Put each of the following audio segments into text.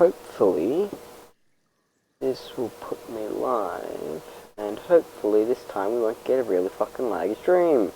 hopefully this will put me live, and hopefully this time we won't get a really fucking laggy stream.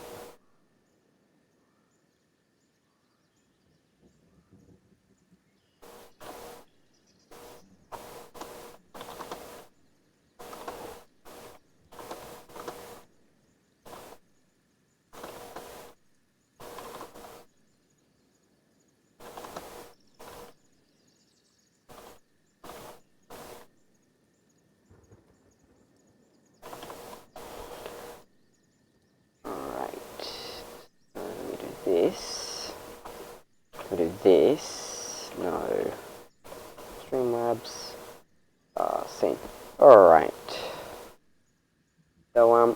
This. No. Streamlabs. Scene. Alright. So,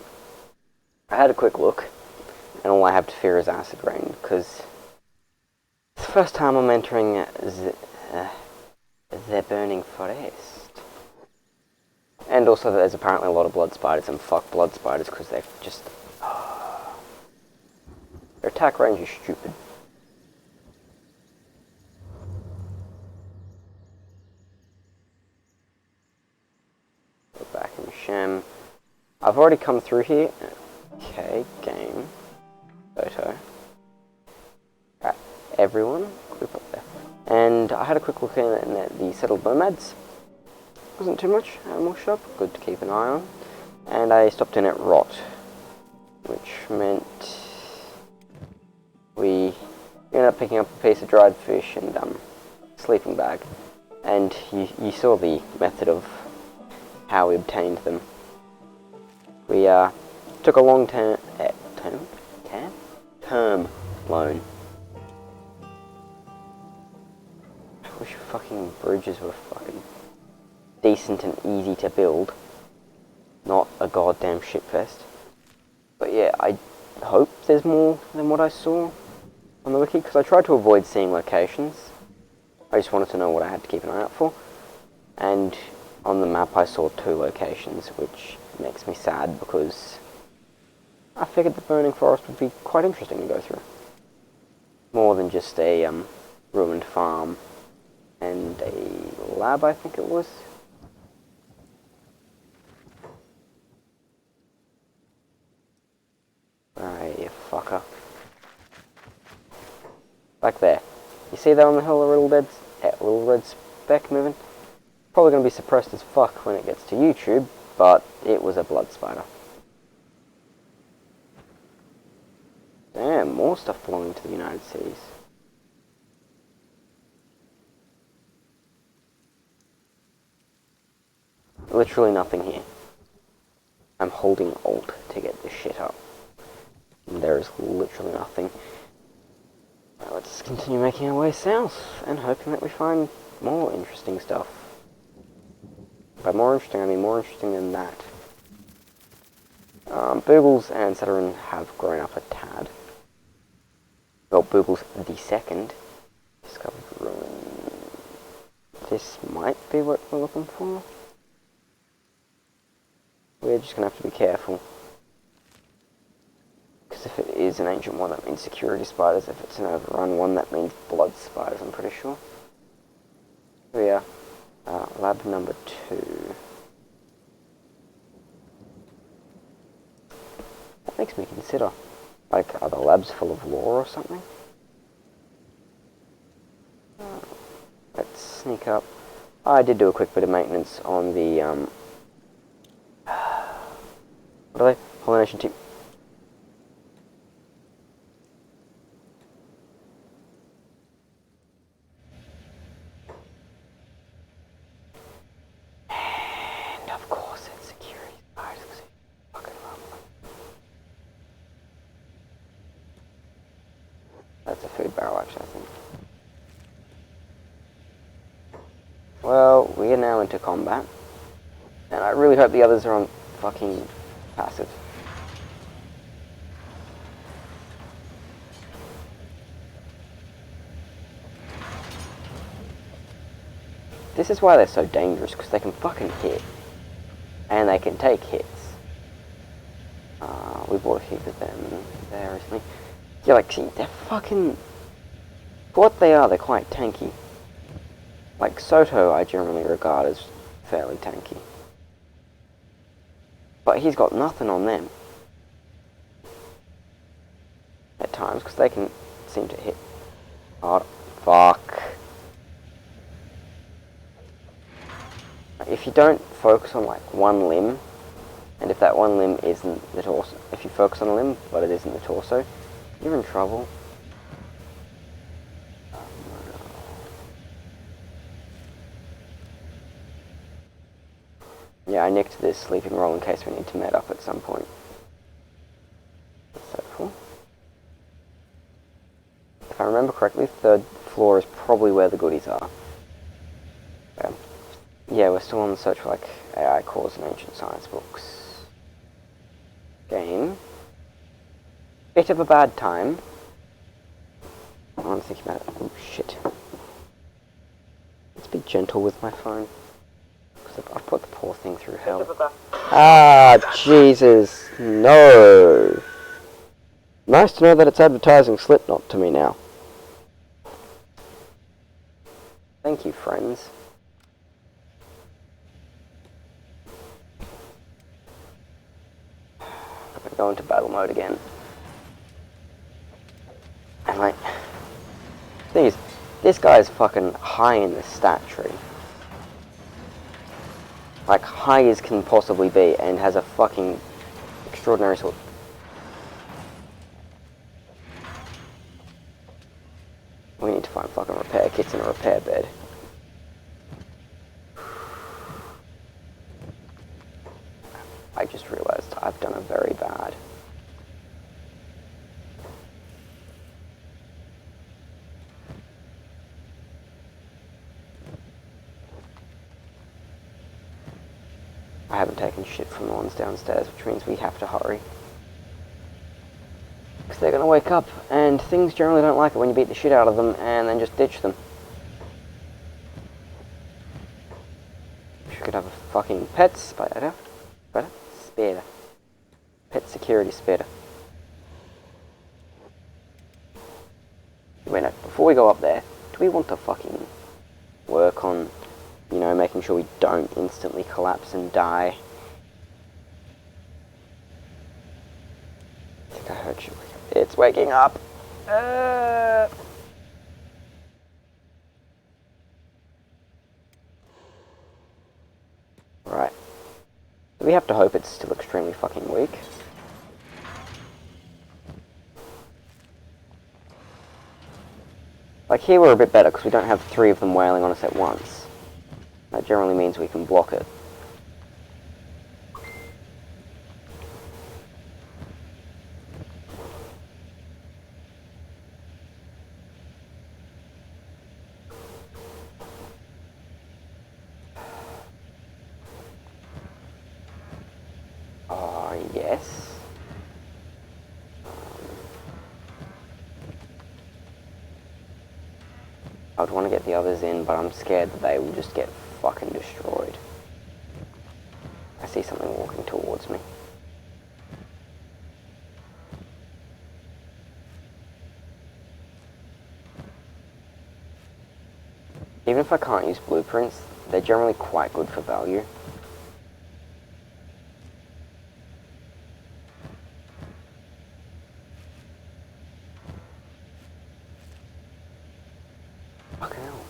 I had a quick look, and all I have to fear is acid rain, because it's the first time I'm entering the burning forest. And also there's apparently a lot of blood spiders, and fuck blood spiders, because they're just... their attack range is stupid. Back in Shem. I've already come through here. Okay, game. Photo. Right, everyone, group up there. And I had a quick look at the settled nomads. Wasn't too much. Animal shop, good to keep an eye on. And I stopped in at Rot, which meant we ended up picking up a piece of dried fish and sleeping bag. And you saw the method of how we obtained them. We took a long-term loan. I wish fucking bridges were fucking decent and easy to build, not a goddamn shitfest. But yeah, I hope there's more than what I saw on the wiki, because I tried to avoid seeing locations. I just wanted to know what I had to keep an eye out for. And on the map I saw 2 locations, which makes me sad because I figured the burning forest would be quite interesting to go through. More than just a ruined farm and a lab, I think it was. Alright, you fucker. Back there. You see that on the hill, a little red speck moving? Probably going to be suppressed as fuck when it gets to YouTube, but it was a blood spider. Damn, more stuff belonging to the United Cities. Literally nothing here. I'm holding Alt to get this shit up. And there is literally nothing. Right, let's continue making our way south, and hoping that we find more interesting stuff. By more interesting, I mean more interesting than that. Boogles and Saturn have grown up a tad. Well, Boogles the second. Discovered ruin. This might be what we're looking for. We're just going to have to be careful. Because if it is an ancient one, that means security spiders. If it's an overrun one, that means blood spiders, I'm pretty sure. Here we are. Lab number 2. That makes me consider, like, are the labs full of lore or something? Let's sneak up. I did do a quick bit of maintenance on the, what are they? Pollination team. That's a food barrel, actually, I think. Well, we are now into combat. And I really hope the others are on fucking passive. This is why they're so dangerous, because they can fucking hit. And they can take hits. We bought a heap of them there recently. Yeah, like, see, they're fucking... For what they are, they're quite tanky. Like, Soto I generally regard as fairly tanky. But he's got nothing on them. At times, because they can seem to hit hard. Fuck. If you don't focus on, like, one limb, and if that one limb isn't the torso, if you focus on a limb, but it isn't the torso, you're in trouble. Yeah, I nicked this sleeping roll in case we need to med up at some point. So cool. If I remember correctly, third floor is probably where the goodies are. Yeah, we're still on the search for, like, AI cores and ancient science books. Game. Bit of a bad time. I'm thinking about it. Oh, shit. Let's be gentle with my phone. Because I've put the poor thing through hell. Ah, Jesus. No. Nice to know that it's advertising Slipknot to me now. Thank you, friends. I'm gonna go into battle mode again. And, like, the thing is, this guy is fucking high in the stat tree. Like, high as can possibly be, and has a fucking extraordinary sort. We need to find fucking repair kits and a repair bed. I just realized I've done a very bad. I haven't taken shit from the ones downstairs, which means we have to hurry. Because they're going to wake up, and things generally don't like it when you beat the shit out of them and then just ditch them. Wish we could have a fucking pet spider. Spider. Pet security spider. Wait, no, before we go up there, do we want to fucking work on, you know, making sure we don't instantly collapse and die? I think I heard you. It's waking up. Right. We have to hope it's still extremely fucking weak. Like, here we're a bit better because we don't have 3 of them wailing on us at once. That generally means we can block it. Yes. I would want to get the others in, but I'm scared that they will just get fucking destroyed. I see something walking towards me. Even if I can't use blueprints, they're generally quite good for value. Fucking hell.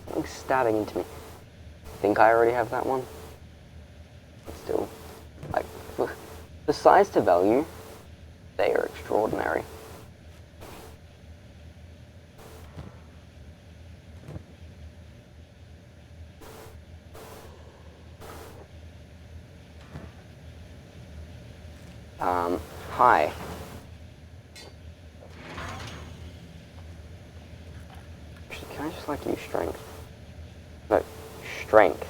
Something's stabbing into me. I think I already have that one. But still, like, the size to value, they are extraordinary. Hi. Actually, can I just, like, use strength? No, strength.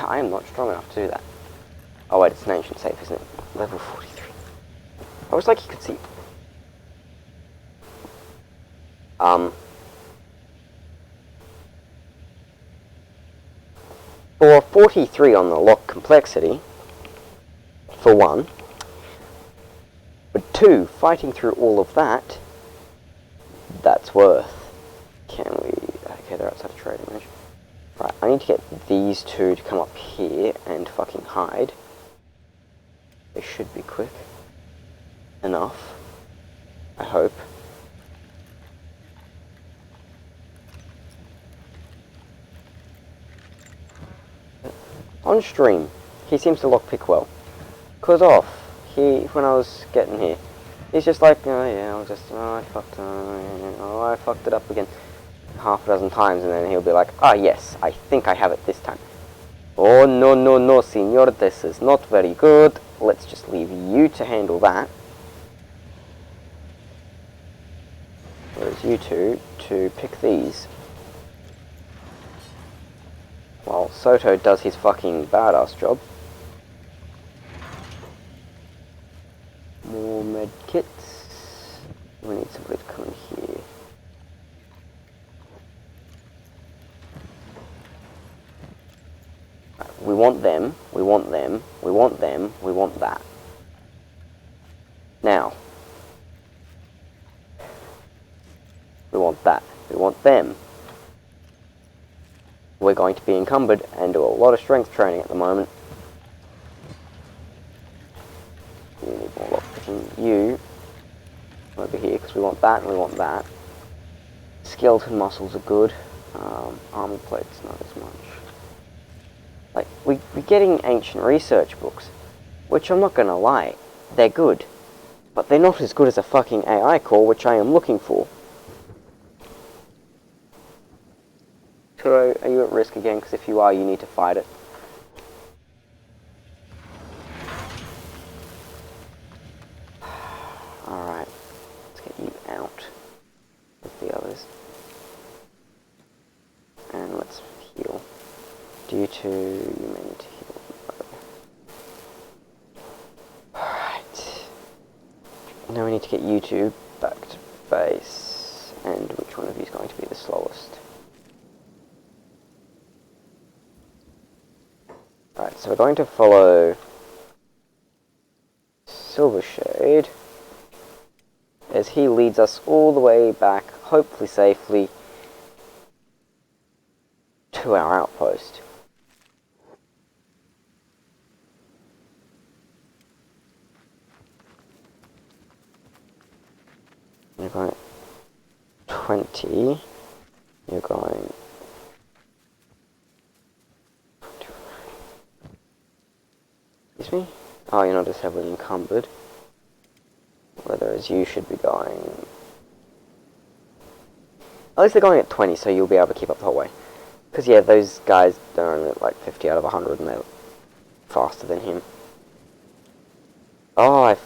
I am not strong enough to do that. Oh wait, it's an ancient safe, isn't it? Level 43. I was like, you could see. For 43 on the lock complexity, for 1, but 2, fighting through all of that, that's worth. Can we... Okay, Okay, they're outside of trading range. Right, I need to get these two to come up here and fucking hide. They should be quick enough, I hope. On stream, he seems to lockpick well. Cause off, when I was getting here, he's just like, oh yeah, I fucked it up again half a dozen times, and then he'll be like, ah yes, I think I have it this time. Oh no no no, senor, this is not very good. Let's just leave you to handle that. Whereas you two to pick these. While Soto does his fucking badass job. More med kits. We need somebody to come in here. Right, we want them, we want them, we want them, we want that. Now. We want that, we want them. We're going to be encumbered and do a lot of strength training at the moment. You need more lockpicking. You over here because we want that and we want that. Skeleton muscles are good. Armor plates not as much. Like we're getting ancient research books, which I'm not gonna lie, they're good, but they're not as good as a fucking AI core, which I am looking for. Turo, are you at risk again? Because if you are, you need to fight it. Alright, let's get you out with the others. And let's heal. Due to, you may need to heal. Alright. Now we need to get you two back to base. And which one of you is going to be the slowest? Alright, so we're going to follow Silvershade as he leads us all the way back, hopefully safely, to our outpost. You're going 20, you're going 20. Excuse me? Oh, you're not as heavily encumbered. Whereas you should be going... At least they're going at 20, so you'll be able to keep up the whole way. Because yeah, those guys are only at like 50 out of 100 and they're faster than him. Oh,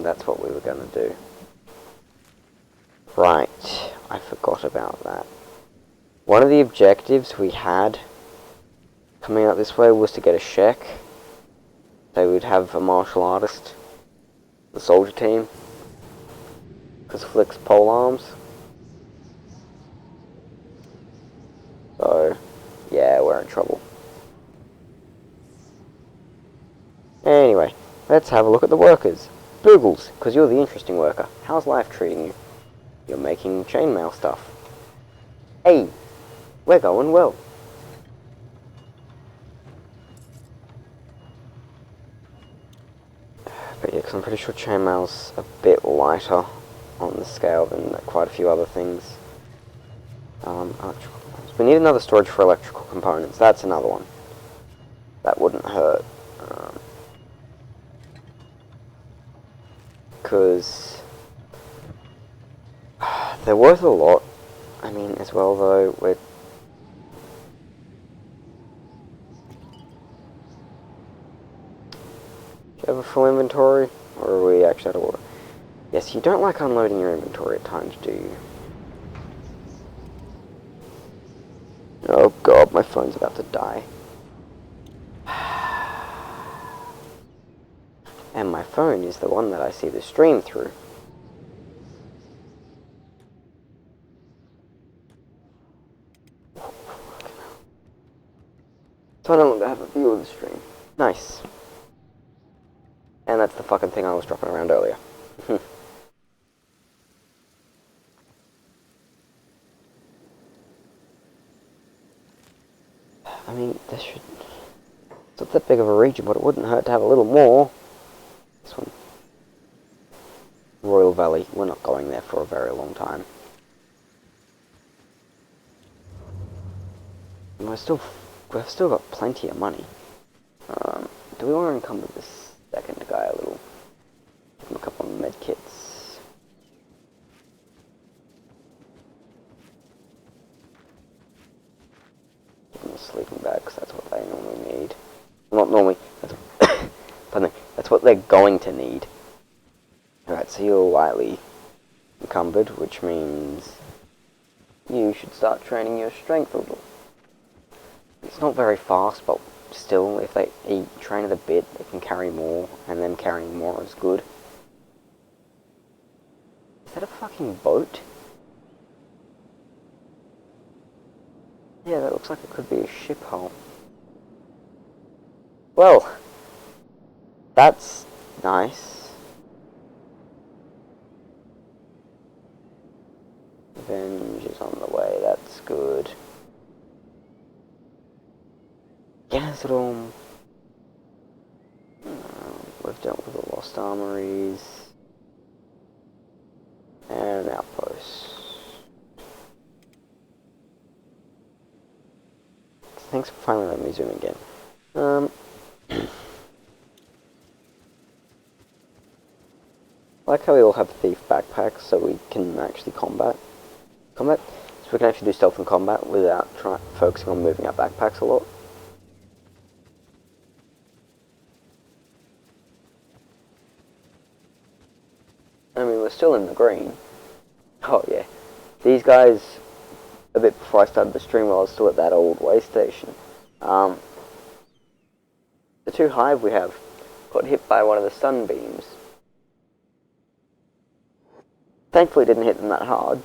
that's what we were going to do. Right, I forgot about that. One of the objectives we had coming out this way was to get a Shek. They would have a martial artist, the soldier team, because Flick's pole arms. So, yeah, we're in trouble. Anyway, let's have a look at the workers. Boogles, because you're the interesting worker. How's life treating you? You're making chainmail stuff. Hey, we're going well. But yeah, because I'm pretty sure chainmail's a bit lighter on the scale than quite a few other things. Electrical components. We need another storage for electrical components. That's another one. That wouldn't hurt. Because they're worth a lot. I mean, as well though, we're... Do you have a full inventory? Or are we actually out of order? Yes, you don't like unloading your inventory at times, do you? Oh god, my phone's about to die. And my phone is the one that I see the stream through. So I no longer have a view of the stream. Nice. And that's the fucking thing I was dropping around earlier. I mean, there should... It's not that big of a region, but it wouldn't hurt to have a little more. This one. Royal Valley. We're not going there for a very long time. And we've still got plenty of money. Do we want to encumber this second guy a little? Give him a couple of med kits. Give him a sleeping bag, because that's what they normally need. Not normally, that's what they're going to need. Alright, so you're lightly encumbered, which means you should start training your strength a little. It's not very fast, but still, if they train it a bit, they can carry more, and them carrying more is good. Is that a fucking boat? Yeah, that looks like it could be a ship hull. Well, that's nice. Revenge is on the way, that's good. Gazetome. We've dealt with the Lost Armories. And an outpost. Thanks for finally letting me zoom again. I like how we all have thief backpacks so we can actually combat. So we can actually do stealth and combat without focusing on moving our backpacks a lot. I mean, we're still in the green. Oh yeah. These guys, a bit before I started the stream while I was still at that old way station, the two hive we have got hit by one of the sunbeams. Thankfully didn't hit them that hard.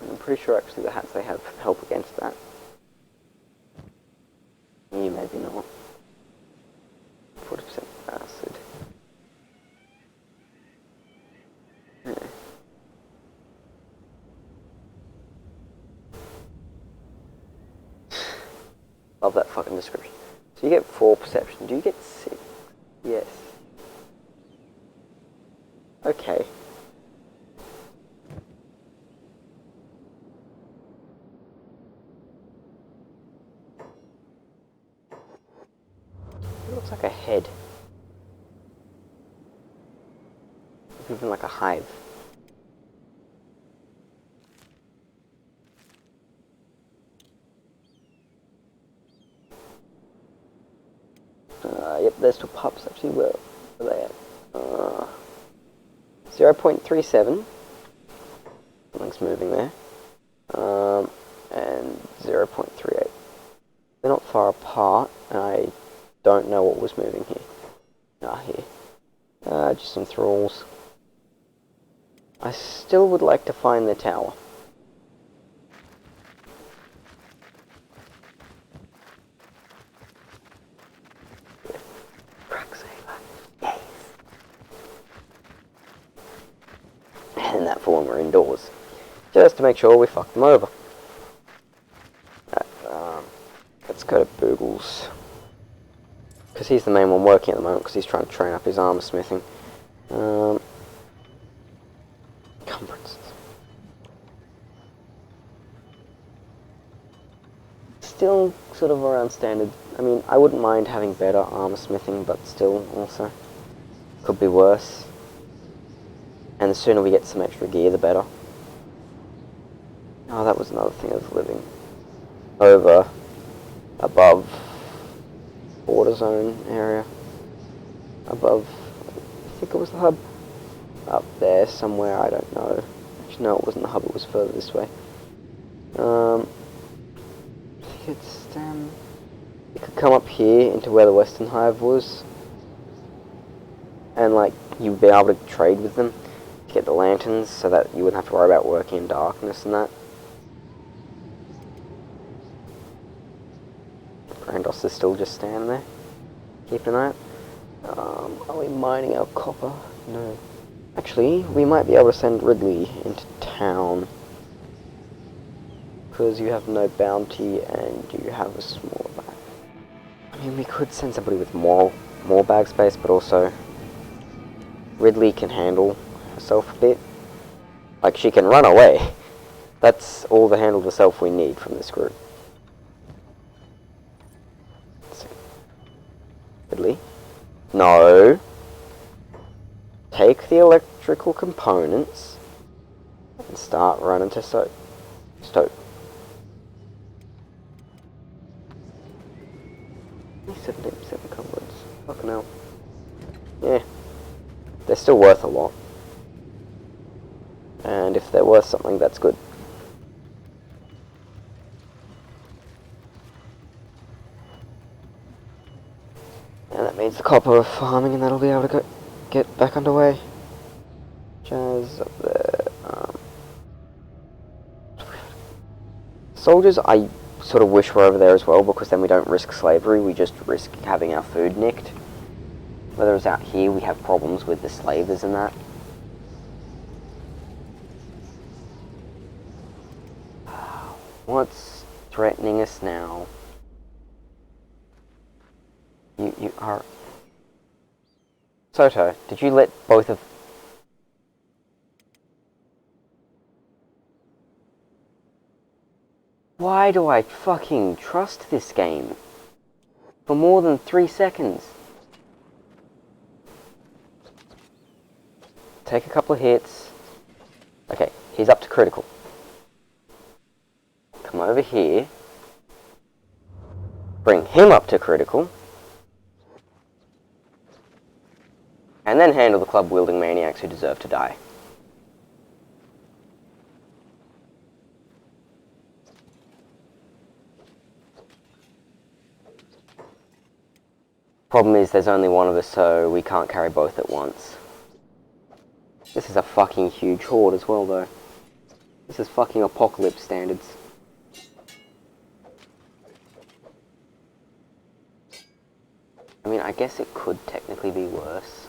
I'm pretty sure actually the hats they have help against that. You maybe not. 40% acid. Yeah. Love that fucking description. So you get 4 perception. Do you get 6? Yes. Okay. It looks like a head. Even like a hive. Yep, there's 2 pups actually. Where are they at? 0.37. Something's moving there. And 0.38. They're not far apart, and I don't know what was moving here. Here. Just some thralls. I still would like to find the tower. Yes. And that for when we're indoors. Just to make sure we fuck them over. Right, let's go to Boogles. Because he's the main one working at the moment, because he's trying to train up his armor smithing. Encumbrances. Still sort of around standard. I mean, I wouldn't mind having better armor smithing, but still also could be worse. And the sooner we get some extra gear, the better. Oh, that was another thing of living over above border zone area. Above, I think it was the hub. Up there somewhere, I don't know. Actually, no, it wasn't the hub, it was further this way. I think it's, you could come up here into where the Western Hive was. And, like, you'd be able to trade with them to get the lanterns so that you wouldn't have to worry about working in darkness and that. Brandos is still just standing there. Keep an eye out. Are we mining our copper? No. Actually, we might be able to send Ridley into town because you have no bounty and you have a smaller bag. I mean, we could send somebody with more bag space, but also Ridley can handle herself a bit. Like, she can run away. That's all the handle herself we need from this group. Ridley? No. Take the electrical components and start running to Stoke. 77 cobwebs. Fucking hell. Yeah. They're still worth a lot. And if they're worth something, that's good. And that means the copper are farming and that'll be able to get back underway. Jazz up there. Soldiers, I sort of wish were over there as well, because then we don't risk slavery, we just risk having our food nicked. Whether it's out here, we have problems with the slavers and that. What's threatening us now? You are... Soto, did you let both of... Why do I fucking trust this game? For more than 3 seconds. Take a couple of hits. Okay, he's up to critical. Come over here. Bring him up to critical. And then handle the club-wielding maniacs who deserve to die. Problem is, there's only one of us, so we can't carry both at once. This is a fucking huge horde as well, though. This is fucking apocalypse standards. I mean, I guess it could technically be worse.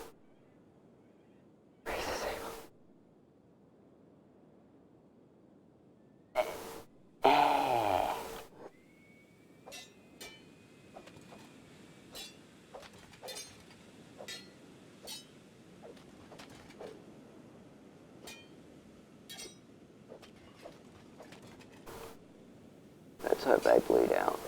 Let's hope they bleed out.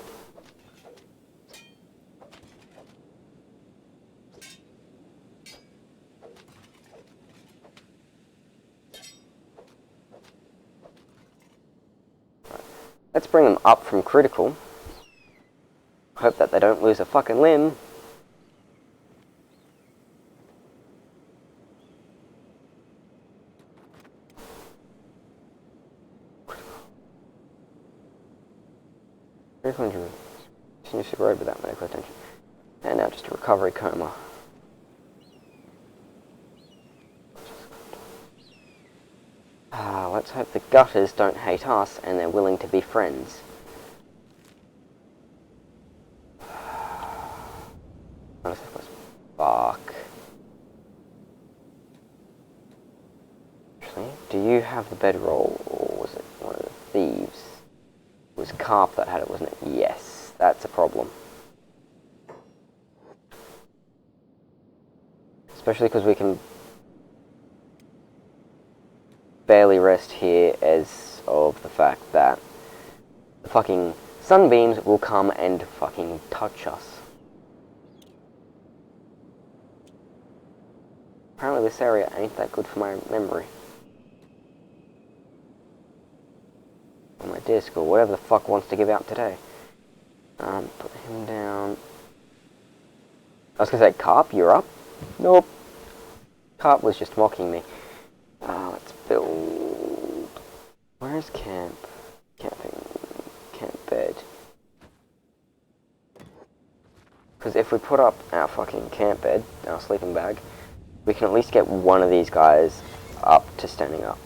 Let's bring them up from critical. Hope that they don't lose a fucking limb. Continuously road without medical attention. And now just a recovery coma. Let's hope the gutters don't hate us and they're willing to be friends. Fuck. Actually, do you have the bedroll, or was it one of the thieves? It was Carp that had it, wasn't it? Yes, that's a problem. Especially because we can barely rest here as of the fact that the fucking sunbeams will come and fucking touch us. Apparently this area ain't that good for my memory. Or my disc, or whatever the fuck wants to give out today. Put him down. I was gonna say, Carp, you're up? Nope. Carp was just mocking me. Let's build... Where's camp? Camping... Camp bed. Because if we put up our fucking camp bed, our sleeping bag, we can at least get one of these guys up to standing up.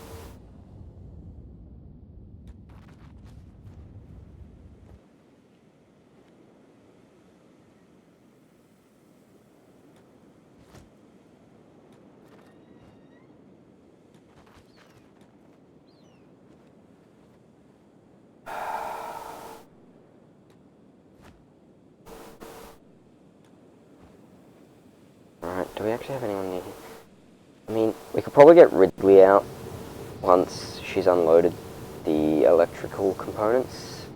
do we actually have anyone near here? I mean, we could probably get Ridley out once she's unloaded the electrical components.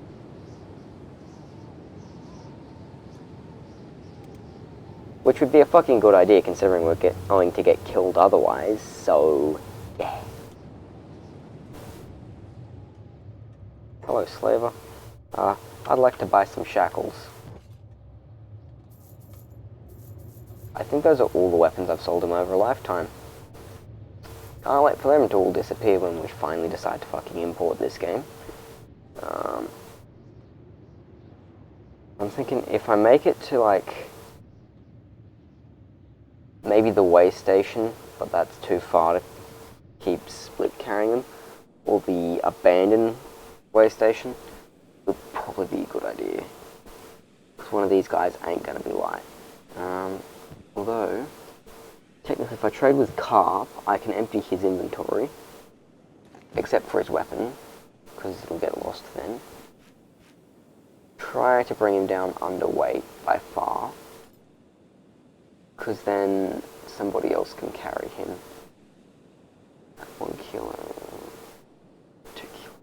Which would be a fucking good idea considering we're going to get killed otherwise, so yeah. Hello, slaver. I'd like to buy some shackles. I think those are all the weapons I've sold him over a lifetime. Can't wait for them to all disappear when we finally decide to fucking import this game. I'm thinking if I make it to, like, maybe the way station, but that's too far to keep split carrying them, or the abandoned way station, would probably be a good idea. Because one of these guys ain't gonna be light. Although, technically if I trade with Carp, I can empty his inventory, except for his weapon, because it'll get lost then. Try to bring him down underweight by far, because then somebody else can carry him at 1 kilo, 2 kilo.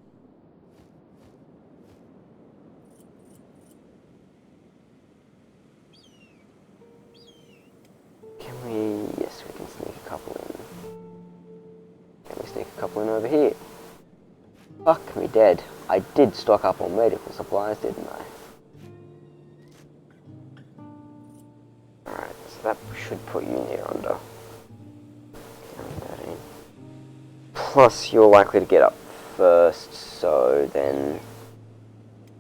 Can we? Yes, we can sneak a couple in. Can we sneak a couple in over here? Fuck me dead. I did stock up on medical supplies, didn't I? Alright, so that should put you near under. Plus, you're likely to get up first, so then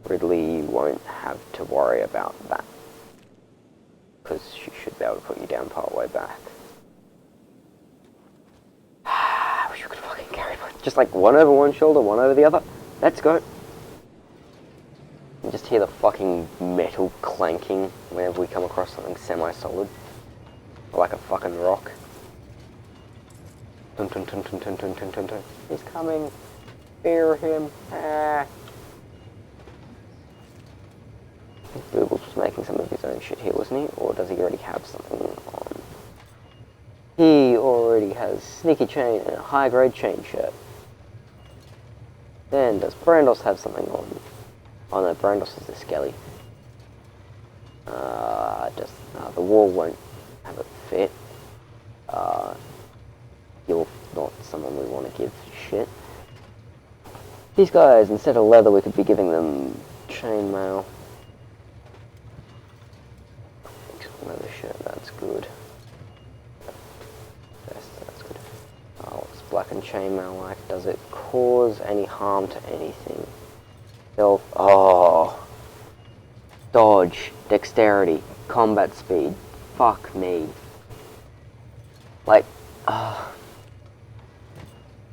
Ridley won't have to worry about that. Because she should be able to put you down part way back. I wish you could fucking carry both. Just like one over one shoulder, one over the other. Let's go. You just hear the fucking metal clanking whenever we come across something semi-solid. Or like a fucking rock. Dun dun dun dun dun dun dun dun dun. He's coming. Fear him. Ah. I think Boobles was making some of his own shit here, wasn't he? Or does he already have something on? He already has sneaky chain and a high-grade chain shirt. Then does Brandos have something on? Oh no, Brandos is the skelly. The wall won't have it fit. You're not someone we want to give shit. These guys, instead of leather, we could be giving them chainmail. Leather shirt, that's good. Vest, that's good. Oh, what's black and chainmail like? Does it cause any harm to anything? Stealth. Oh. Dodge, dexterity, combat speed. Fuck me. Like,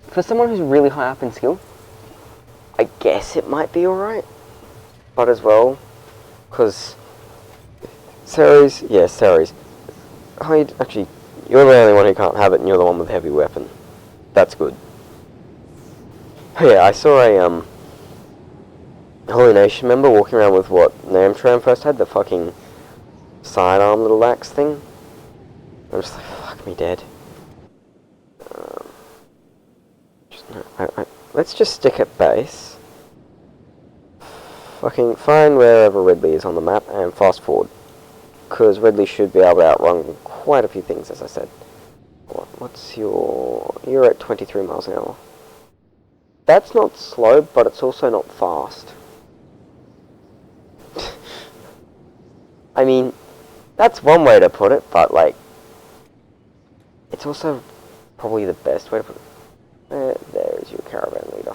for someone who's really high up in skill, I guess it might be alright. But as well, because Ceres, yeah, Ceres. Actually, you're the only one who can't have it, and you're the one with a heavy weapon. That's good. Yeah, I saw a Holy Nation member walking around with what Namtram first had, the fucking sidearm little axe thing. I'm just like, fuck me dead. Let's just stick at base. Fucking find wherever Ridley is on the map and fast forward. Because Ridley should be able to outrun quite a few things, as I said. What's your... You're at 23 miles an hour. That's not slow, but it's also not fast. I mean, that's one way to put it, but, like, it's also probably the best way to put it. There is your caravan leader.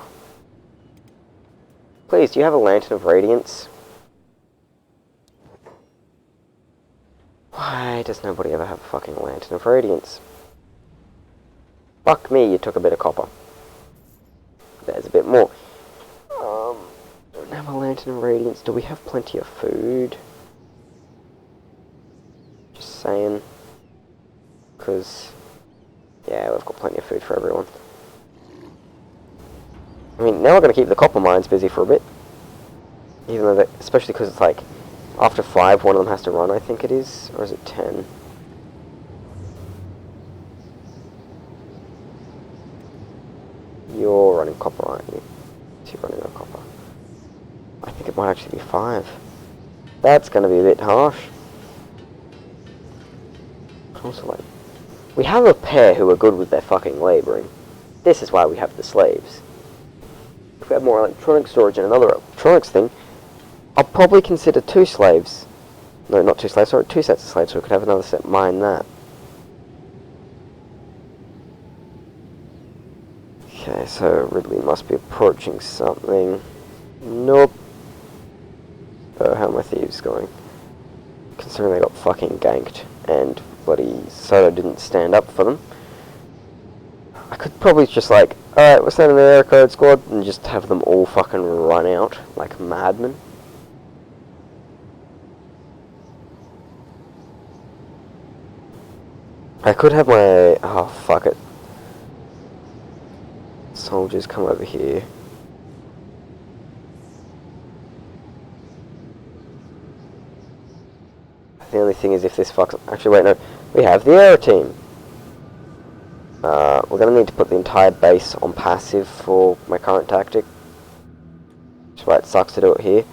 Please, do you have a Lantern of Radiance? Why does nobody ever have a fucking Lantern of Radiance? Fuck me, you took a bit of copper. There's a bit more. Don't have a Lantern of Radiance. Do we have plenty of food? Just saying. Because, yeah, we've got plenty of food for everyone. I mean, now we're going to keep the copper mines busy for a bit. Even though, especially because it's like, after 5, one of them has to run, I think it is. Or is it 10? You're running copper, aren't you? So you're running on copper. I think it might actually be 5. That's going to be a bit harsh. Also, like, we have a pair who are good with their fucking labouring. This is why we have the slaves. If we had more electronic storage and another electronics thing, I'll probably consider 2 slaves. No, not 2 slaves, sorry, 2 sets of slaves, so we could have another set mine that. Okay, so Ridley must be approaching something. Nope. How are my thieves going? Considering they got fucking ganked, and bloody Soto didn't stand up for them. I could probably just like, alright, we're sending the air code squad, and just have them all fucking run out like madmen. I could have my, oh fuck it, soldiers come over here. The only thing is if this fucks... Actually, wait, no. We have the air team. We're going to need to put the entire base on passive for my current tactic. Which is why it sucks to do it here.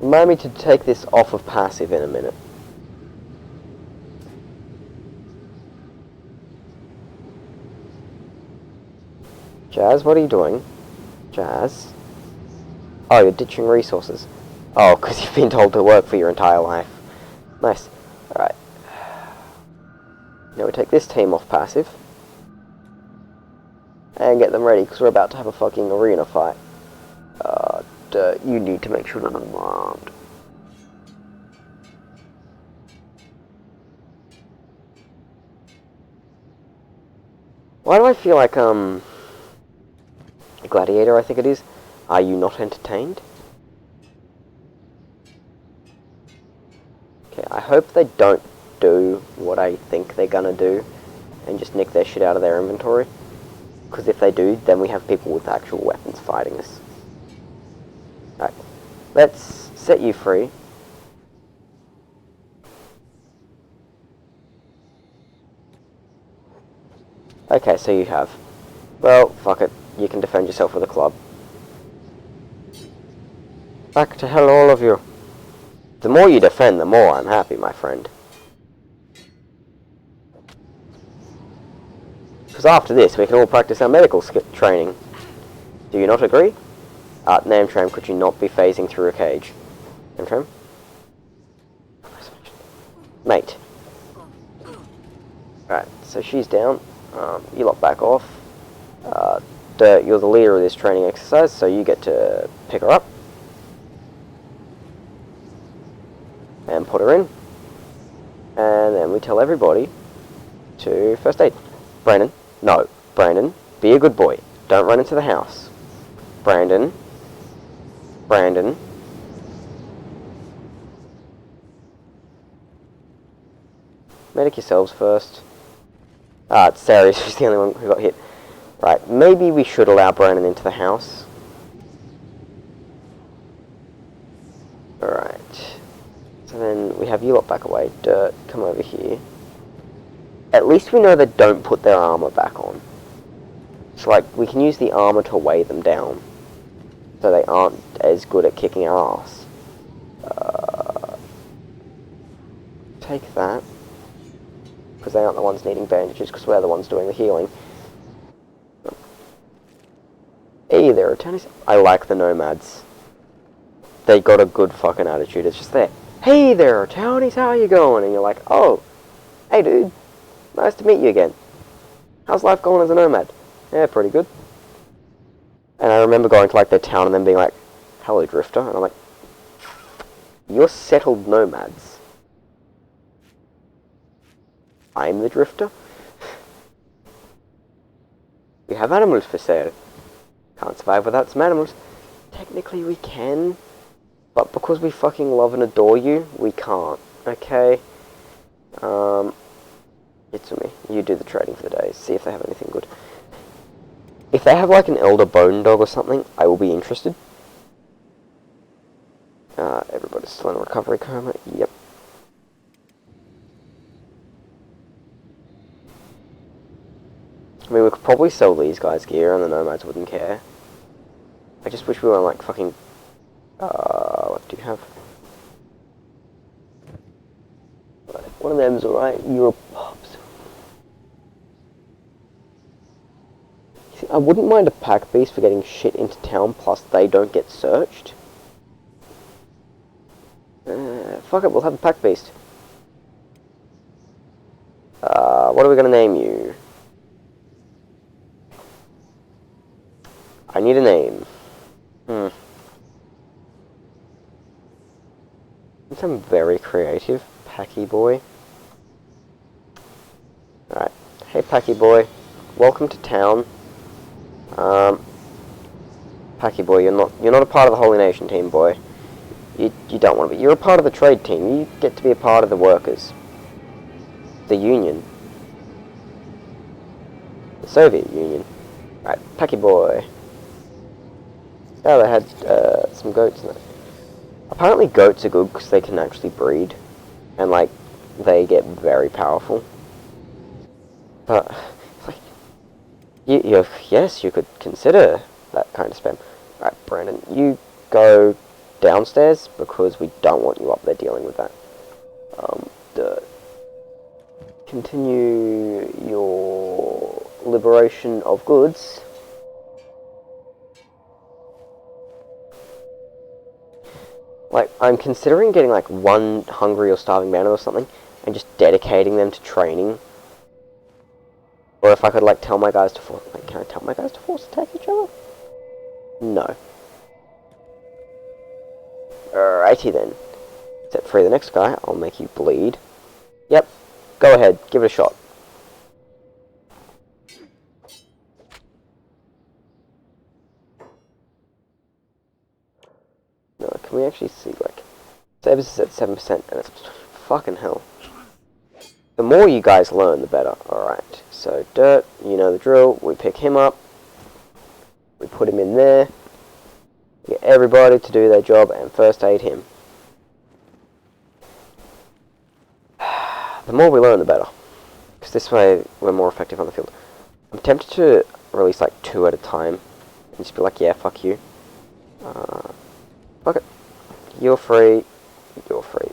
Remind me to take this off of passive in a minute. Jazz, what are you doing? Jazz? Oh, you're ditching resources. Oh, because you've been told to work for your entire life. Nice. Alright. Now we take this team off passive. And get them ready, because we're about to have a fucking arena fight. You need to make sure that I'm armed. Why do I feel like, a gladiator, I think it is. Are you not entertained? Okay, I hope they don't do what I think they're gonna do and just nick their shit out of their inventory. Because if they do, then we have people with actual weapons fighting us. Alright, let's set you free. Okay, so you have. Well, fuck it. You can defend yourself with a club. Back to hell, all of you. The more you defend, the more I'm happy, my friend. Because after this, we can all practice our medical training. Do you not agree? Namtram, could you not be phasing through a cage? Namtram? Mate. Alright, so she's down. You lot back off. You're the leader of this training exercise, so you get to pick her up. And put her in. And then we tell everybody to first aid. Brandon, no. Brandon, be a good boy. Don't run into the house. Brandon. Brandon. Medic yourselves first. It's Sarah, she's the only one who got hit. Right, maybe we should allow Brandon into the house. Alright. So then we have you lot back away. Dirt, come over here. At least we know they don't put their armor back on. So like, we can use the armor to weigh them down. So they aren't as good at kicking our ass. Take that. Because they aren't the ones needing bandages, because we're the ones doing the healing. Hey, there are townies. I like the nomads. They got a good fucking attitude. It's just there. Hey there, townies, how are you going? And you're like, oh, hey dude, nice to meet you again. How's life going as a nomad? Yeah, pretty good. And I remember going to like their town and then being like, hello drifter. And I'm like, you're settled nomads. I'm the drifter. We have animals for sale. Can't survive without some animals. Technically we can, but because we fucking love and adore you, we can't. Okay? It's me. You do the trading for the day. See if they have anything good. If they have like an elder bone dog or something, I will be interested. Everybody's still in a recovery coma. Yep. I mean, we could probably sell these guys gear and the nomads wouldn't care. I just wish we weren't like fucking... what do you have? One of them's alright. Europe pops. See, I wouldn't mind a pack beast for getting shit into town, plus they don't get searched. Fuck it, we'll have a pack beast. What are we gonna name you? I need a name. I'm very creative. Packy boy. Alright. Hey Packy boy. Welcome to town. Packy boy, you're not a part of the Holy Nation team, boy. You don't want to be. You're a part of the trade team. You get to be a part of the workers. The Union. The Soviet Union. Right, Packy boy. Oh, they had some goats in it. Apparently goats are good because they can actually breed. And, like, they get very powerful. But, it's like, yes, you could consider that kind of spam. Right, Brandon, you go downstairs because we don't want you up there dealing with that. Continue your liberation of goods. Like, I'm considering getting like one hungry or starving bandit or something and just dedicating them to training. Or if I could like tell my guys to force, like, can I tell my guys to force attack each other? No. Alrighty then. Set free the next guy, I'll make you bleed. Yep, go ahead, give it a shot. No, can we actually see, like, service is at 7% and it's fucking hell. The more you guys learn, the better. Alright, so Dirt, you know the drill, we pick him up, we put him in there, get everybody to do their job and first aid him. The more we learn, the better. Because this way, we're more effective on the field. I'm tempted to release like 2 at a time. And just be like, yeah, fuck you. Fuck it. You're free. You're free.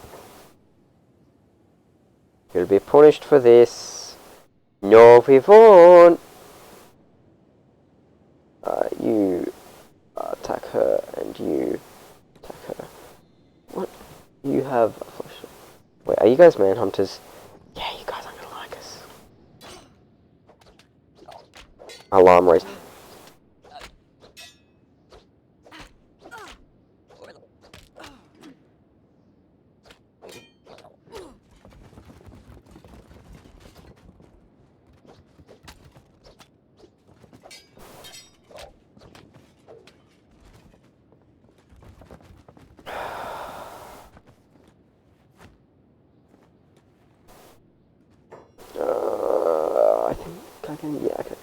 You'll be punished for this. No, we won't. You attack her, and you attack her. What? You have a flash. Wait, are you guys manhunters? Yeah, you guys aren't gonna like us. Alarm raised. I think I can, yeah, I can see.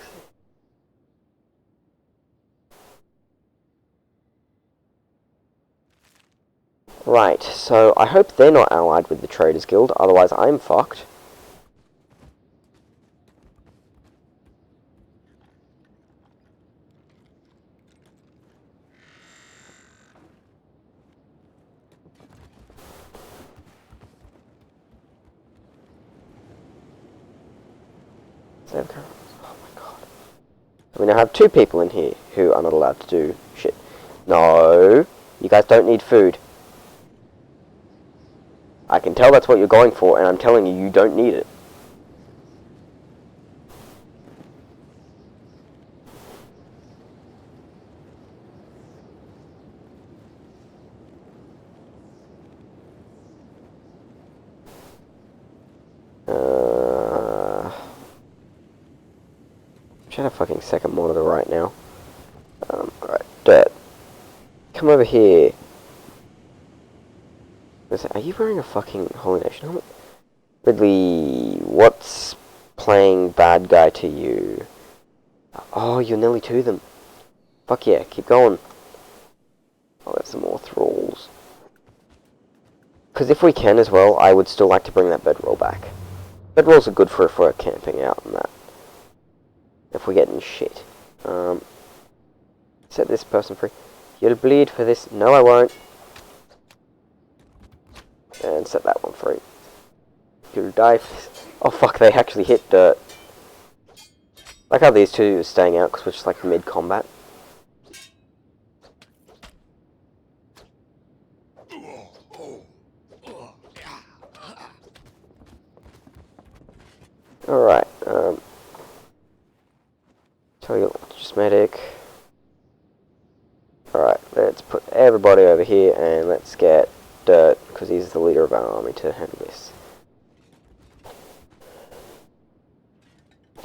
Right, so I hope they're not allied with the Traders Guild, otherwise I'm fucked. Oh my god. We now have 2 people in here who are not allowed to do shit. No, you guys don't need food. I can tell that's what you're going for, and I'm telling you, you don't need it. I should have a fucking second monitor right now. Alright, Dirt. Come over here. Are you wearing a fucking Holy Nation helmet? Ridley, what's playing bad guy to you? Oh, you're nearly to them. Fuck yeah, keep going. I'll have some more thralls. Because if we can as well, I would still like to bring that bedroll back. Bedrolls are good for camping out and that. If we're getting shit. Set this person free. You'll bleed for this. No, I won't. And set that one free. You'll die for this. Oh fuck, they actually hit dirt. Like how these two are staying out because we're just like mid-combat. Alright, tell you just medic. Alright, let's put everybody over here and let's get Dirt, because he's the leader of our army, to handle this.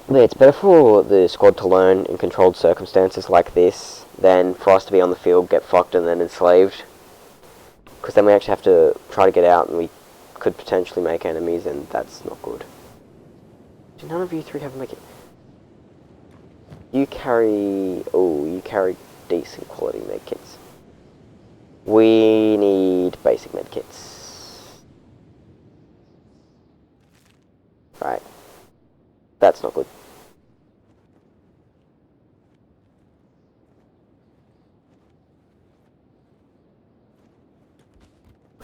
But it's better for the squad to learn in controlled circumstances like this than for us to be on the field, get fucked and then enslaved. Because then we actually have to try to get out and we could potentially make enemies, and that's not good. Do none of you three have a make it? You carry decent quality medkits. We need basic medkits. Right. That's not good.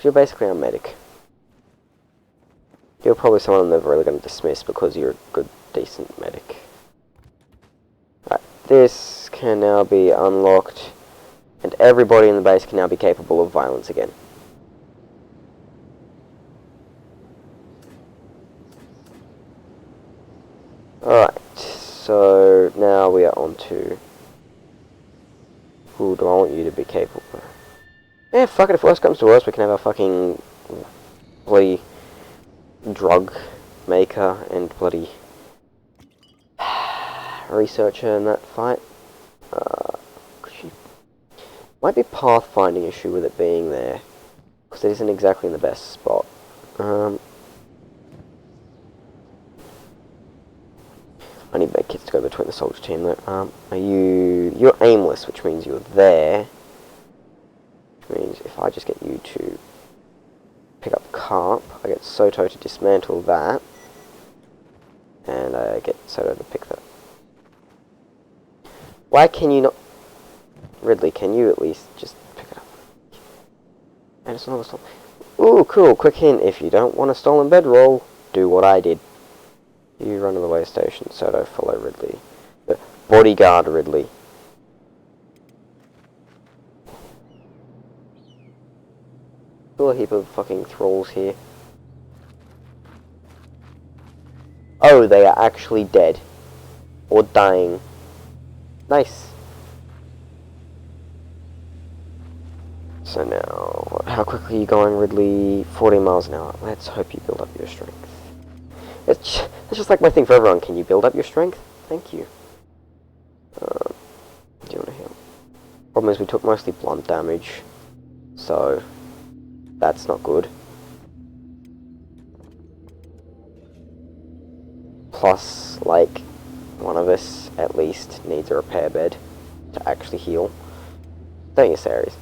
You're basically a medic. You're probably someone I'm never really going to dismiss because you're a good, decent medic. Right, this can now be unlocked, and everybody in the base can now be capable of violence again. Alright, so now we are on to... Who do I want you to be capable of? Yeah, fuck it, if worse comes to worse, we can have a fucking bloody drug maker and bloody researcher in that fight. Might be a pathfinding issue with it being there, because it isn't exactly in the best spot. I need medkits to go between the soldier team though. You're aimless, which means you're there. Which means if I just get you to pick up Carp, I get Soto to dismantle that, and I get Soto to pick that. Why can you not... Ridley, can you at least just pick it up? And it's another stolen... Ooh, cool, quick hint, if you don't want a stolen bedroll, do what I did. You run to the way station, Soto, follow Ridley. Bodyguard Ridley. Still a heap of fucking thralls here. Oh, they are actually dead. Or dying. Nice. So now, how quickly are you going, Ridley? 40 miles an hour. Let's hope you build up your strength. It's just like my thing for everyone. Can you build up your strength? Thank you. Do you want to heal? Problem is we took mostly blunt damage, so that's not good. Plus, like, one of us at least needs a repair bed to actually heal. Don't you, Saries?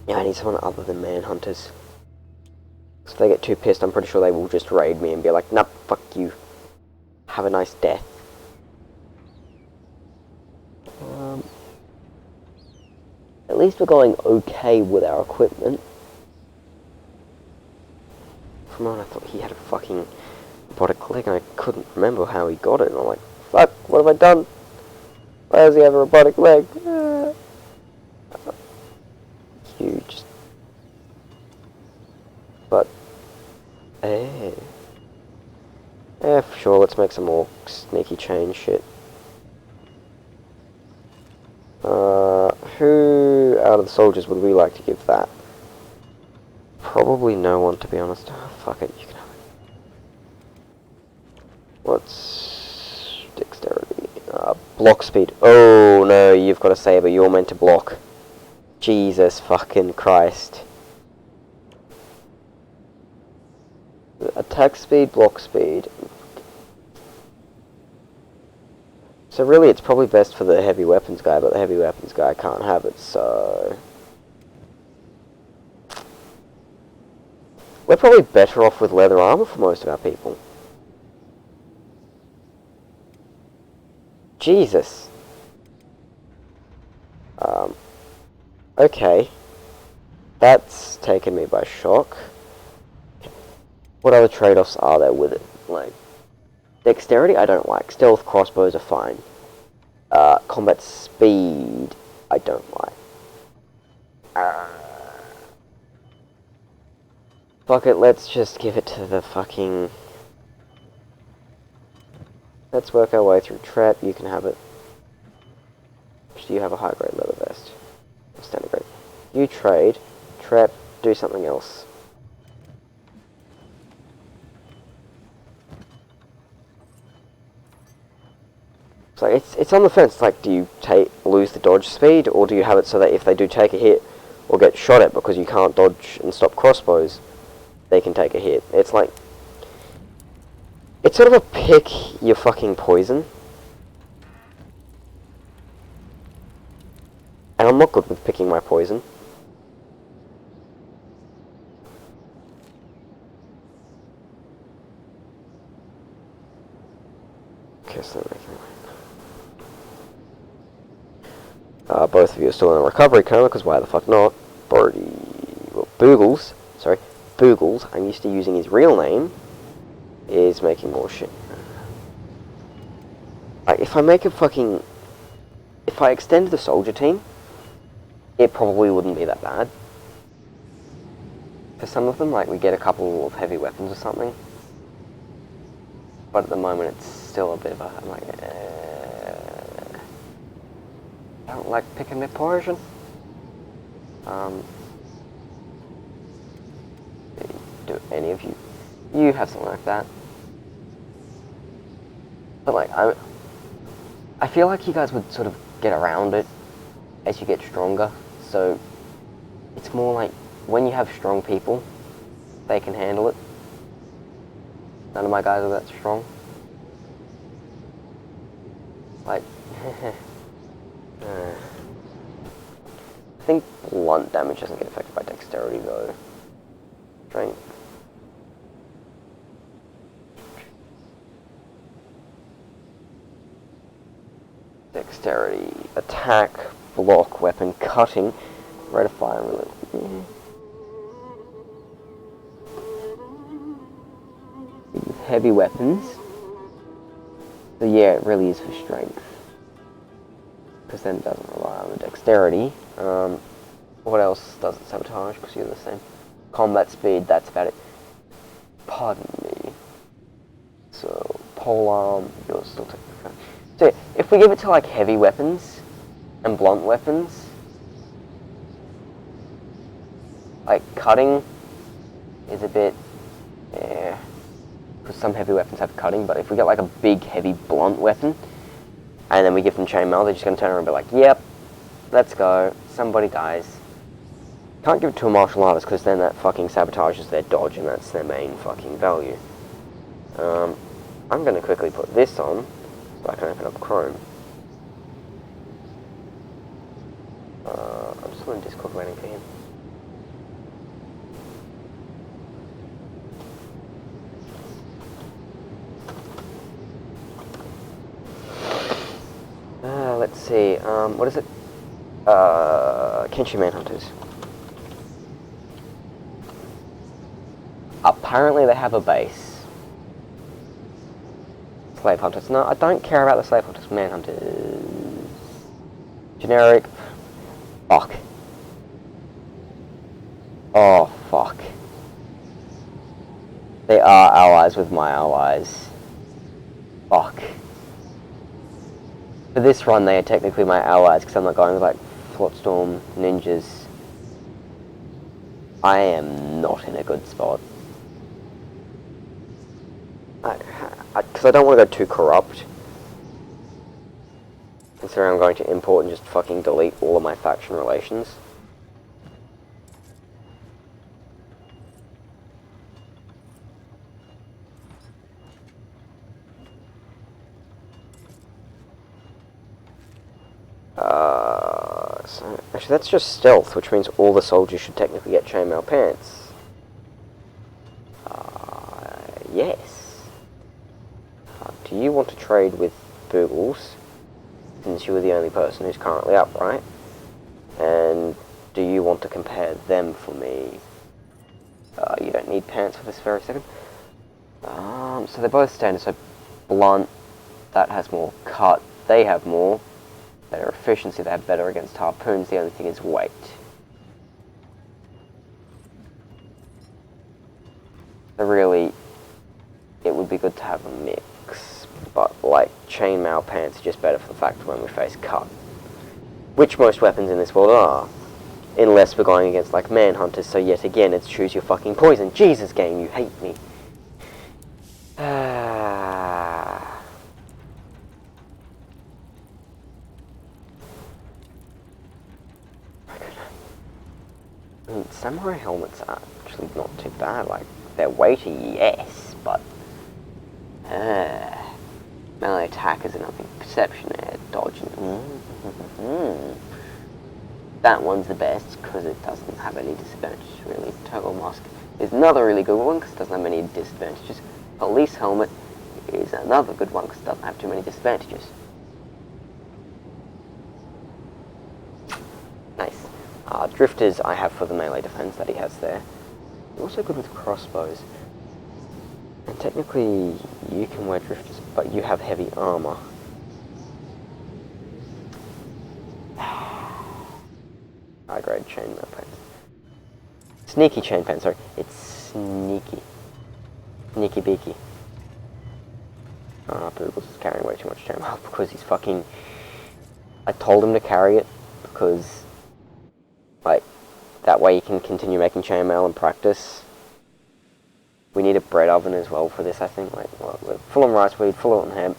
Yeah, I need someone other than manhunters. If they get too pissed, I'm pretty sure they will just raid me and be like, "Nah, fuck you. Have a nice death." At least we're going okay with our equipment. For a moment I thought he had a fucking robotic leg and I couldn't remember how he got it. And I'm like, fuck, what have I done? Why does he have a robotic leg? You just... But... Yeah, for sure, let's make some more sneaky chain shit. Who out of the soldiers would we like to give that? Probably no one, to be honest. Oh, fuck it, you can have it. What's dexterity? Block speed. Oh no, you've got a saber, you're meant to block. Jesus fucking Christ. Attack speed, block speed. So really, it's probably best for the heavy weapons guy, but the heavy weapons guy can't have it, so... We're probably better off with leather armor for most of our people. Jesus. Okay. That's taken me by shock. What other trade-offs are there with it? Like, dexterity, I don't like. Stealth crossbows are fine. Combat speed, I don't like. Fuck it, let's just give it to the fucking... Let's work our way through trap, you can have it. Do you have a high grade leather vest? Standard grade. You trade, trap, do something else. So it's on the fence, like, do you lose the dodge speed, or do you have it so that if they do take a hit, or get shot at because you can't dodge and stop crossbows, they can take a hit. It's like... It's sort of a pick your fucking poison. And I'm not good with picking my poison. Okay, so both of you are still in a recovery coma, because why the fuck not? Brody... Well, Boogles. Sorry. Boogles. I'm used to using his real name. Is making more shit. Like, if I make a fucking... If I extend the soldier team, it probably wouldn't be that bad. For some of them, like, we get a couple of heavy weapons or something. But at the moment, it's still a bit of a... I'm like, I don't like picking my poison. Do any of you... You have something like that. But, like, I feel like you guys would sort of get around it as you get stronger. So, it's more like, when you have strong people, they can handle it. None of my guys are that strong. Like, I think blunt damage doesn't get affected by dexterity, though. Strength. Dexterity, attack, block, weapon, cutting, rate of fire, and relief. Heavy weapons. So yeah, it really is for strength. Because then it doesn't rely on the dexterity. What else does it sabotage? Because you're the same. Combat speed, that's about it. Pardon me. So, polearm, you're still taking... So yeah, if we give it to like heavy weapons and blunt weapons, like cutting is a bit, yeah, because some heavy weapons have cutting, but if we get like a big heavy blunt weapon and then we give them chainmail, they're just going to turn around and be like, yep, let's go, somebody dies. Can't give it to a martial artist because then that fucking sabotages their dodge and that's their main fucking value. I'm going to quickly put this on so I can open up Chrome. I'm just on Discord waiting for him. Let's see, what is it? Kenshi Manhunters. Apparently they have a base. Slave Hunters. No, I don't care about the Slave Hunters. Manhunters. Generic. Fuck. Oh, fuck. They are allies with my allies. Fuck. For this run, they are technically my allies, because I'm not going with, like, Flotstorm, ninjas. I am not in a good spot. Because I don't want to go too corrupt. Considering I'm going to import and just fucking delete all of my faction relations. So actually that's just stealth, which means all the soldiers should technically get chainmail pants. Yes. Do you want to trade with Boogles, since you are the only person who's currently upright? And do you want to compare them for me? You don't need pants for this very second. So they're both standard, so blunt, that has more cut, they have more. Better efficiency, they have better against harpoons, the only thing is weight. So really, it would be good to have a mix, but like, chainmail pants are just better for the fact when we face cut. Which most weapons in this world are. Unless we're going against like manhunters, so yet again it's choose your fucking poison. Jesus game, you hate me. I mean, samurai helmets are actually not too bad. Like, they're weighty, yes, but melee attack is another perception there, dodging. That one's the best because it doesn't have any disadvantages, really. Turtle Mask is another really good one because it doesn't have any disadvantages. Police Helmet is another good one because it doesn't have too many disadvantages. Nice. Drifters I have for the melee defense that he has there. Also good with crossbows. And technically you can wear drifters, but you have heavy armor. High grade chainmail pants. Sneaky chain pants, sorry. It's sneaky. Sneaky beaky. Boogles is carrying way too much chainmail because he's fucking... I told him to carry it because, like, that way you can continue making chainmail and practice. We need a bread oven as well for this, I think. Like, well, we're full on rice weed, full on hemp,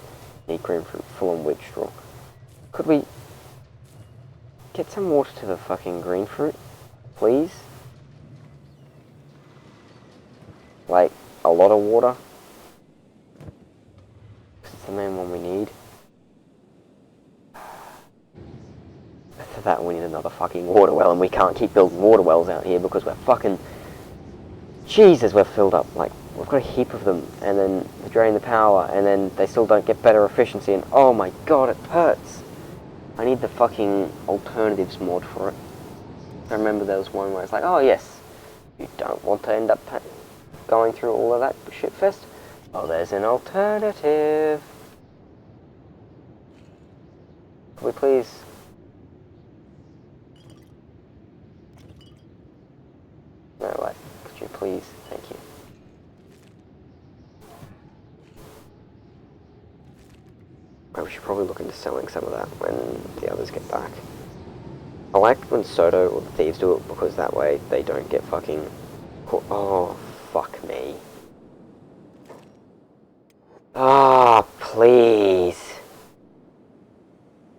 need green fruit, full on wheat straw. Could we get some water to the fucking green fruit, please? Like, a lot of water. It's the main one we need. For that we need another fucking water well, and we can't keep building water wells out here because we're fucking... Jesus, we're filled up. Like, we've got a heap of them, and then we drain the power, and then they still don't get better efficiency, and oh my god, it hurts. I need the fucking alternatives mod for it. I remember there was one where it's like, oh yes, you don't want to end up going through all of that shitfest? Oh, there's an alternative. Could we please... No, like, could you please? Thank you. Well, we should probably look into selling some of that when the others get back. I like when Soto or the thieves do it because that way they don't get fucking caught. Oh, fuck me. Ah, oh, please.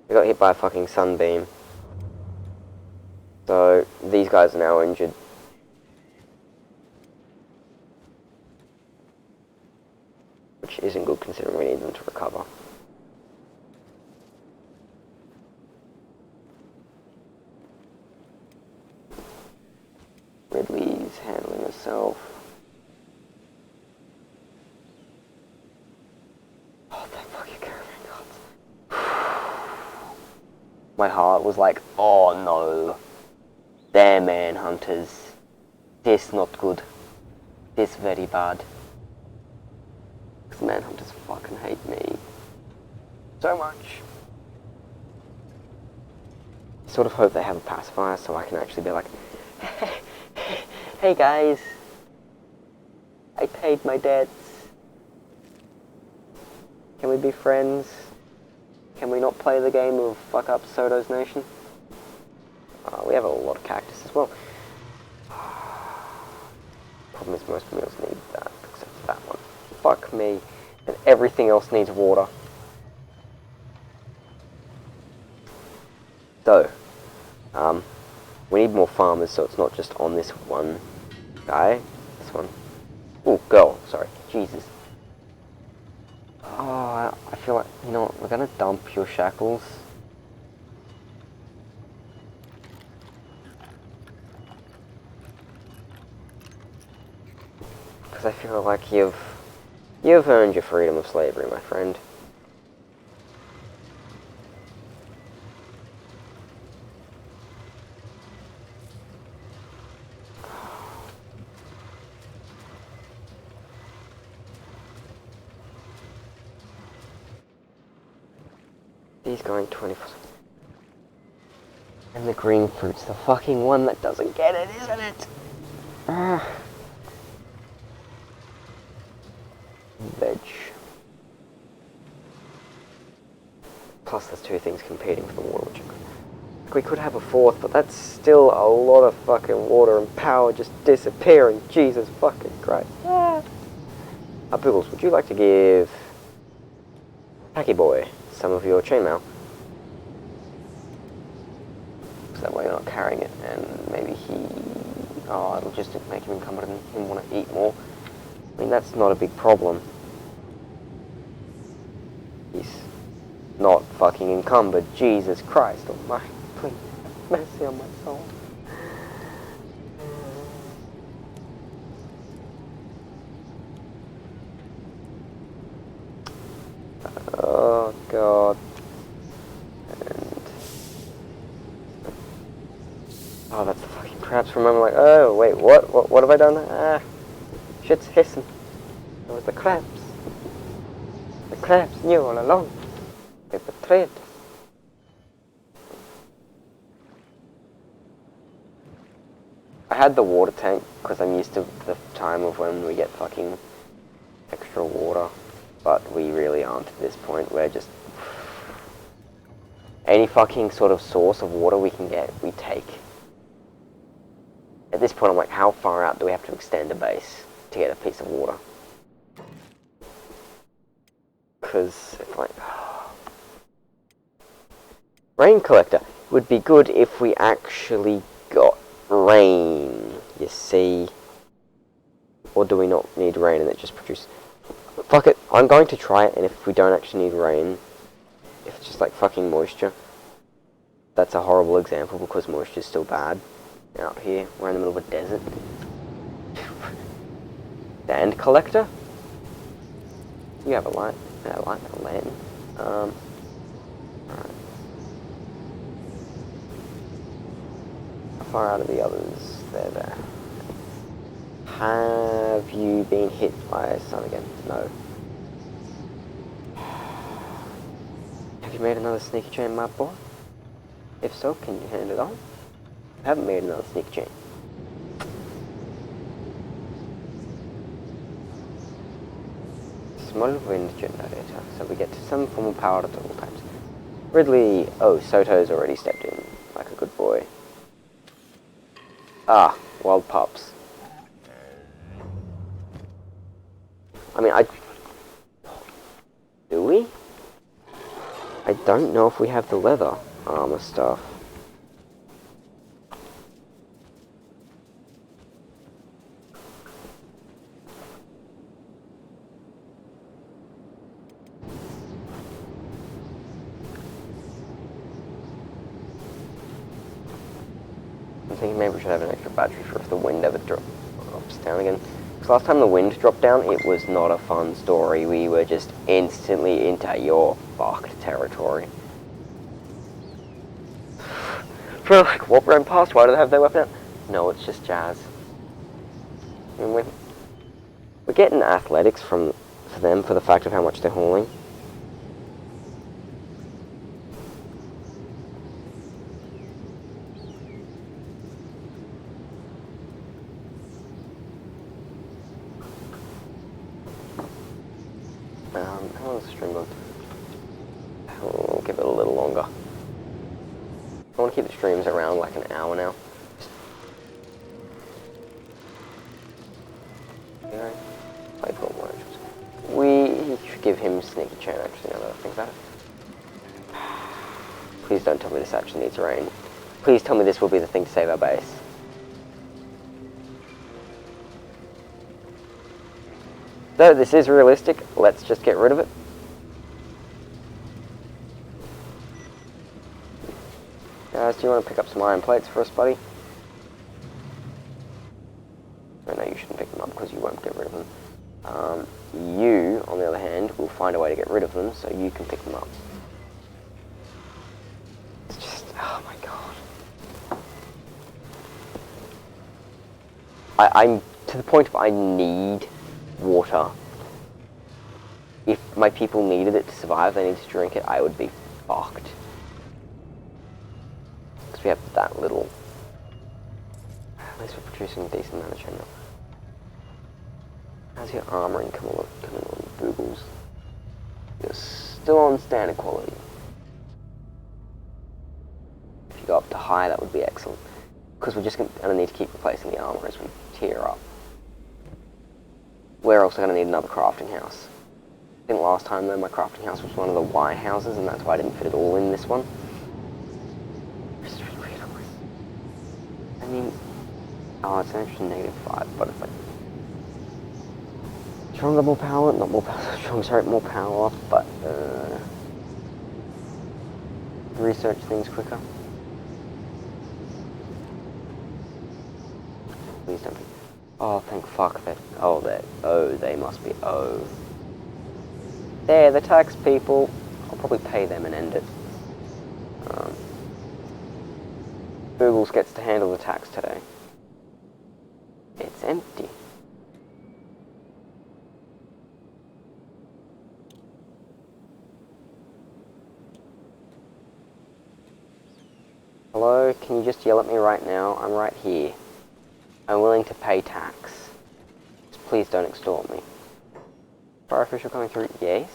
We got hit by a fucking sunbeam. So, these guys are now injured. Which isn't good considering we need them to recover. Ridley's handling herself. Oh, thank fuck you, caravan guards. My heart was like, oh no. They're manhunters. This not good. This very bad. Because manhunters fucking hate me. So much. I sort of hope they have a pacifier so I can actually be like, hey guys, I paid my debts. Can we be friends? Can we not play the game of fuck up Soto's Nation? We have a lot of cactus as well. Problem is most meals need that, except for that one. Fuck me. And everything else needs water. So, we need more farmers so it's not just on this one guy. This one. Oh, girl, sorry. Jesus. Oh, I feel like, you know what, we're gonna dump your shackles. Because I feel like you've earned your freedom of slavery, my friend. He's going 24. And the green fruit's the fucking one that doesn't get it, isn't it? Veg. Plus there's two things competing for the water, which we could have a fourth, but that's still a lot of fucking water and power just disappearing. Jesus fucking Christ. Pickles, would you like to give Packy Boy some of your chainmail? So that way you're not carrying it, and maybe it'll just make him encumbered and him want to eat more. I mean, that's not a big problem. He's not fucking encumbered. Jesus Christ almighty, please, mercy on my soul. Oh God. Oh, that's the fucking crabs from I'm like, oh, wait, what have I done? Shit's hissing. It was the crabs. The crabs knew all along. They betrayed us. I had the water tank because I'm used to the time of when we get fucking extra water, but we really aren't at this point. We're just... any fucking sort of source of water we can get, we take. At this point, I'm like, how far out do we have to extend a base to get a piece of water? Because it's like... rain collector. Would be good if we actually got rain, you see. Or do we not need rain and it just produces... fuck it, I'm going to try it, and if we don't actually need rain, if it's just like fucking moisture, that's a horrible example because moisture is still bad. Out here, we're in the middle of a desert. Sand collector? You have a light. Yeah, a light, a lantern. Alright. How far out are the others? They're there. Have you been hit by sun again? No. Have you made another sneaky chain, my boy? If so, can you hand it on? I haven't made another sneaky chain. Small wind generator, so we get some form of power at all times. Ridley, oh, Soto's already stepped in, like a good boy. Ah, wild pups. I mean, do we? I don't know if we have the leather armor stuff. I'm thinking maybe we should have an extra battery for if the wind ever drops down again. Because last time the wind dropped down, it was not a fun story. We were just instantly into your fucked territory. For like, walk around past, why do they have their weapon out? No, it's just jazz. I mean, we're getting athletics for them for the fact of how much they're hauling. How long is the stream on? I'll give it a little longer. I want to keep the streams around like an hour now. We should give him sneaky chain actually, now that I think about it. Please don't tell me this actually needs rain. Please tell me this will be the thing to save our base. Though this is realistic, let's just get rid of it. Guys, do you want to pick up some iron plates for us, buddy? Oh, no, you shouldn't pick them up because you won't get rid of them. so you can pick them up. It's just, oh my god. I'm to the point where I need water. If my people needed it to survive, they need to drink it, I would be fucked. Because we have that little... At least we're producing a decent amount of chainmail. How's your armoring coming on Googles? You're still on standard quality. If you go up to high, that would be excellent. Because we're just going to need to keep replacing the armor as we tier up. We're also going to need another crafting house. I think last time though, my crafting house was one of the Y houses, and that's why I didn't fit it all in this one. I mean, oh, it's an extra -5, but it's like stronger, more power, not more power, strong, sorry, more power, but research things quicker. Please don't be. Oh, thank fuck that. Oh, they must be. Oh. They're the tax people. I'll probably pay them and end it. Googles gets to handle the tax today. It's empty. Hello, can you just yell at me right now? I'm right here. I'm willing to pay tax. Just please don't extort me. Fire official coming through? Yes.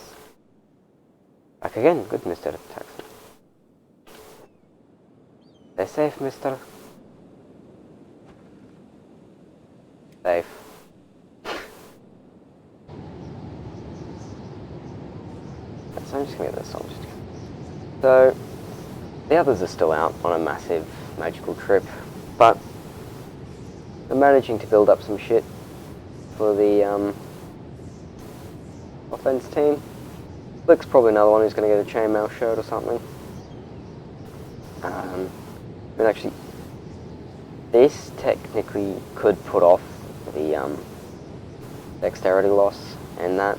Back again. Good, Mr. Taxman. Stay safe, mister. Safe. So I'm just gonna get this on. So, the others are still out on a massive magical trip, but they're managing to build up some shit for the offense team. Flick's probably another one who's going to get a chainmail shirt or something. And actually, this technically could put off the dexterity loss and that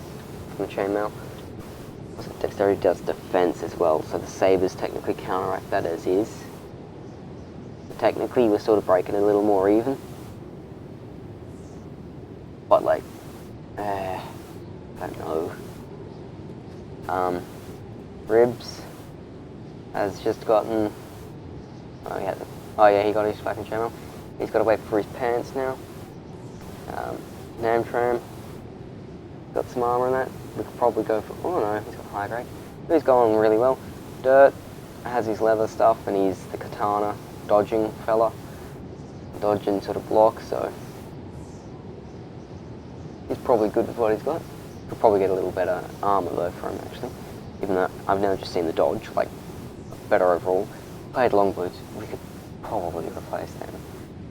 from the chainmail. Dexterity does defense as well, so the sabers technically counteract that as is. Technically, we're sort of breaking it a little more even. But like, I don't know. Ribs has just gotten. Oh yeah, he got his fucking chainmail. He's got to wait for his pants now. Namtram got some armor in that. We could probably go for. Oh no, he's got high grade. He's going really well. Dirt has his leather stuff, and he's the katana dodging fella, dodging sort of block. So he's probably good with what he's got. Could probably get a little better armor though for him actually. Even though I've never just seen the dodge, like better overall. Played long boots, we could probably replace them.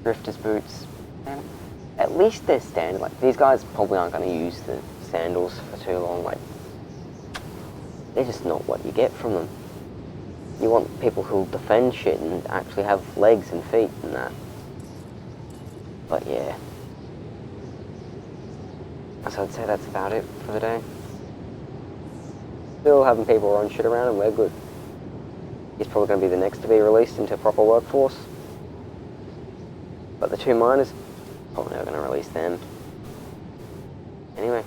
Drifter's boots, man, at least they're standard. Like these guys probably aren't going to use the sandals for too long. Like they're just not what you get from them. You want people who'll defend shit and actually have legs and feet and that. But yeah. So I'd say that's about it for the day. Still having people run shit around and we're good. He's probably going to be the next to be released into proper workforce. But the 2 miners, probably never going to release them. Anyway.